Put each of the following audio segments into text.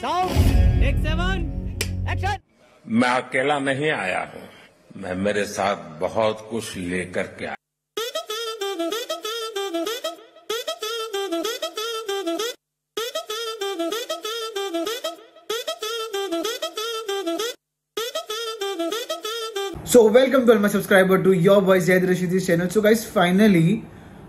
मैं अकेला नहीं आया हूं, मैं मेरे साथ बहुत कुछ लेकर के आया। So welcome to my subscriber to your voice Zaid Rashidi channel. So guys finally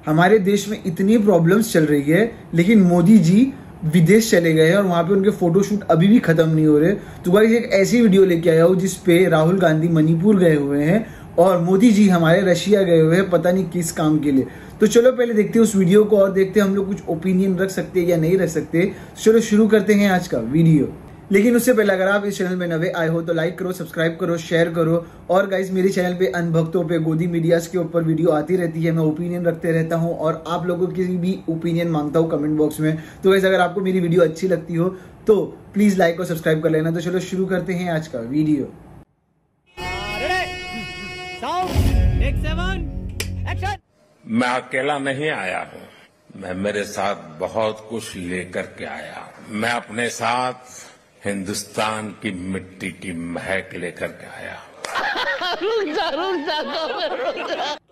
हमारे देश में इतनी प्रॉब्लम्स चल रही है, लेकिन मोदी जी विदेश चले गए हैं और वहां पे उनके फोटोशूट अभी भी खत्म नहीं हो रहे। तो गाइस एक ऐसी वीडियो लेके आया हूं जिसपे राहुल गांधी मणिपुर गए हुए हैं और मोदी जी हमारे रशिया गए हुए हैं, पता नहीं किस काम के लिए। तो चलो पहले देखते हैं उस वीडियो को और देखते हैं हम लोग कुछ ओपिनियन रख सकते हैं या नहीं रख सकते। चलो शुरू करते हैं आज का वीडियो। लेकिन उससे पहले अगर आप इस चैनल में नए आए हो तो लाइक करो, सब्सक्राइब करो, शेयर करो। और गाइस मेरे चैनल पे अनभक्तों पे गोदी मीडियाज के ऊपर वीडियो आती रहती है, मैं ओपिनियन रखते रहता हूं और आप लोगों की भी ओपिनियन मांगता हूं कमेंट बॉक्स में। तो गाइस अगर आपको मेरी वीडियो अच्छी लगती हो तो प्लीज लाइक और सब्सक्राइब कर लेना। तो चलो शुरू करते हैं आज का वीडियो। मैं अकेला नहीं आया हूं, मैं मेरे साथ बहुत कुछ लेकर के आया। मैं अपने साथ हिंदुस्तान की मिट्टी की महक लेकर के आया।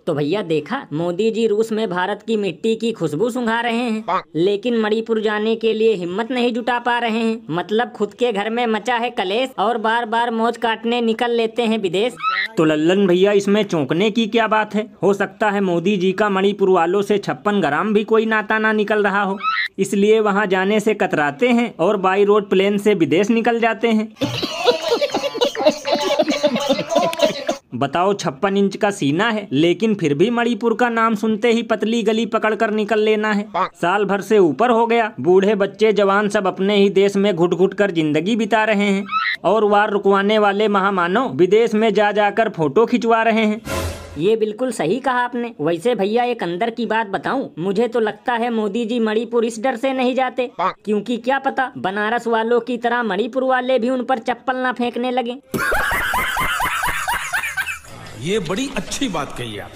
तो भैया देखा, मोदी जी रूस में भारत की मिट्टी की खुशबू सूंघा रहे हैं, लेकिन मणिपुर जाने के लिए हिम्मत नहीं जुटा पा रहे हैं। मतलब खुद के घर में मचा है कलेश और बार बार मौज काटने निकल लेते हैं विदेश। तो लल्लन भैया इसमें चौंकने की क्या बात है? हो सकता है मोदी जी का मणिपुर वालों से 56 ग्राम भी कोई नाता ना निकल रहा हो, इसलिए वहाँ जाने से कतराते हैं और बाई रोड प्लेन से विदेश निकल जाते हैं। बताओ 56 इंच का सीना है, लेकिन फिर भी मणिपुर का नाम सुनते ही पतली गली पकड़कर निकल लेना है। साल भर से ऊपर हो गया, बूढ़े बच्चे जवान सब अपने ही देश में घुट घुट कर जिंदगी बिता रहे हैं और वार रुकवाने वाले महामानव विदेश में जा जाकर फोटो खिंचवा रहे हैं। ये बिल्कुल सही कहा आपने। वैसे भैया एक अंदर की बात बताऊं, मुझे तो लगता है मोदी जी मणिपुर इस डर से नहीं जाते क्योंकि क्या पता बनारस वालों की तरह मणिपुर वाले भी उन पर चप्पल ना फेंकने लगे। ये बड़ी अच्छी बात कही आप।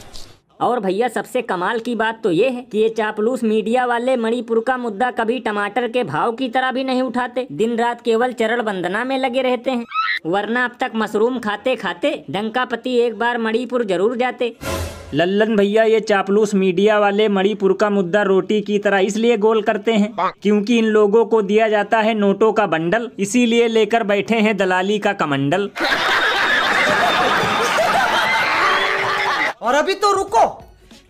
और भैया सबसे कमाल की बात तो ये है कि ये चापलूस मीडिया वाले मणिपुर का मुद्दा कभी टमाटर के भाव की तरह भी नहीं उठाते। दिन रात केवल चरण वंदना में लगे रहते हैं, वरना अब तक मशरूम खाते खाते डंकापति एक बार मणिपुर जरूर जाते। लल्लन भैया ये चापलूस मीडिया वाले मणिपुर का मुद्दा रोटी की तरह इसलिए गोल करते हैं क्योंकि इन लोगों को दिया जाता है नोटों का बंडल, इसीलिए लेकर बैठे हैं दलाली का कमंडल। और अभी तो रुको,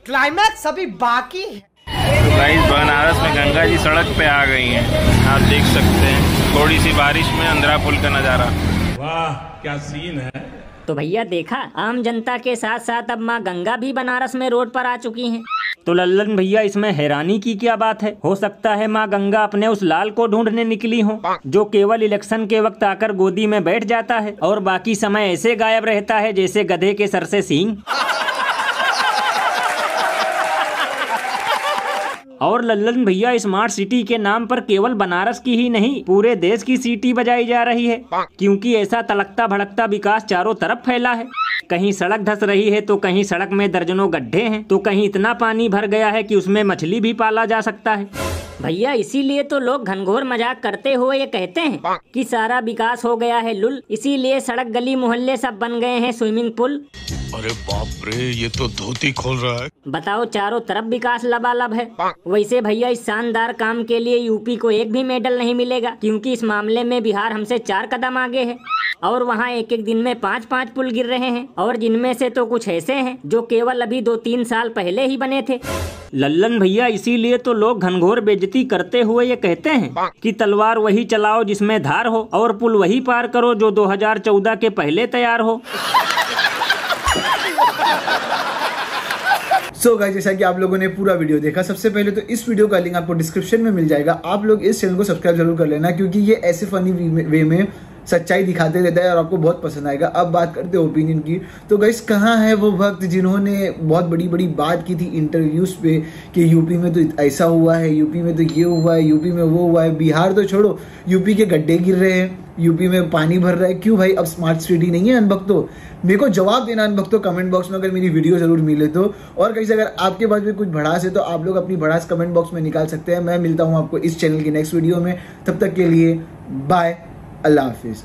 क्लाइमैक्स अभी बाकी है। तो गाइस बनारस में गंगा जी सड़क पे आ गई हैं, आप देख सकते हैं थोड़ी सी बारिश में अंधरा पुल का नजारा। वाह क्या सीन है। तो भैया देखा, आम जनता के साथ साथ अब माँ गंगा भी बनारस में रोड पर आ चुकी हैं। तो लल्लन भैया इसमें हैरानी की क्या बात है? हो सकता है माँ गंगा अपने उस लाल को ढूंढने निकली हो जो केवल इलेक्शन के वक्त आकर गोदी में बैठ जाता है और बाकी समय ऐसे गायब रहता है जैसे गधे के सर से सींग। और लल्लन भैया स्मार्ट सिटी के नाम पर केवल बनारस की ही नहीं पूरे देश की सीटी बजाई जा रही है, क्योंकि ऐसा तलकता भड़कता विकास चारों तरफ फैला है। कहीं सड़क धंस रही है तो कहीं सड़क में दर्जनों गड्ढे हैं, तो कहीं इतना पानी भर गया है कि उसमें मछली भी पाला जा सकता है। भैया इसीलिए तो लोग घनघोर मजाक करते हुए ये कहते हैं कि सारा विकास हो गया है लुल, इसीलिए सड़क गली मोहल्ले सब बन गए हैं स्विमिंग पूल। अरे बाप रे, ये तो धोती खोल रहा है। बताओ चारों तरफ विकास लबालब है। वैसे भैया इस शानदार काम के लिए यूपी को एक भी मेडल नहीं मिलेगा, क्योंकि इस मामले में बिहार हमसे 4 कदम आगे है और वहाँ एक एक दिन में 5-5 पुल गिर रहे हैं, और जिनमें से तो कुछ ऐसे हैं जो केवल अभी 2-3 साल पहले ही बने थे। लल्लन भैया इसीलिए तो लोग घनघोर बेइज्जती करते हुए ये कहते हैं कि तलवार वही चलाओ जिसमें धार हो और पुल वही पार करो जो 2014 के पहले तैयार हो। सो गाइस जैसा कि आप लोगों ने पूरा वीडियो देखा, सबसे पहले तो इस वीडियो का लिंक आपको डिस्क्रिप्शन में मिल जाएगा। आप लोग इस चैनल को सब्सक्राइब जरूर कर लेना क्योंकि ये ऐसे फनी वे में सच्चाई दिखाते रहता है और आपको बहुत पसंद आएगा। अब बात करते हैं ओपिनियन की। तो गाइस कहाँ है वो वक्त जिन्होंने बहुत बड़ी बड़ी बात की थी इंटरव्यूज पे कि यूपी में तो ऐसा हुआ है, यूपी में तो ये हुआ है, यूपी में वो हुआ है। बिहार तो छोड़ो, यूपी के गड्ढे गिर रहे हैं, यूपी में पानी भर रहा है। क्यों भाई, अब स्मार्ट सिटी नहीं है अनभक्तों? मेरे को जवाब देना अनभक्तों कमेंट बॉक्स में, अगर मेरी वीडियो जरूर मिले तो। और कहीं अगर आपके पास भी कुछ भड़ास है तो आप लोग अपनी भड़ास कमेंट बॉक्स में निकाल सकते हैं। मैं मिलता हूँ आपको इस चैनल की नेक्स्ट वीडियो में, तब तक के लिए बाय, अल्लाह हाफिज।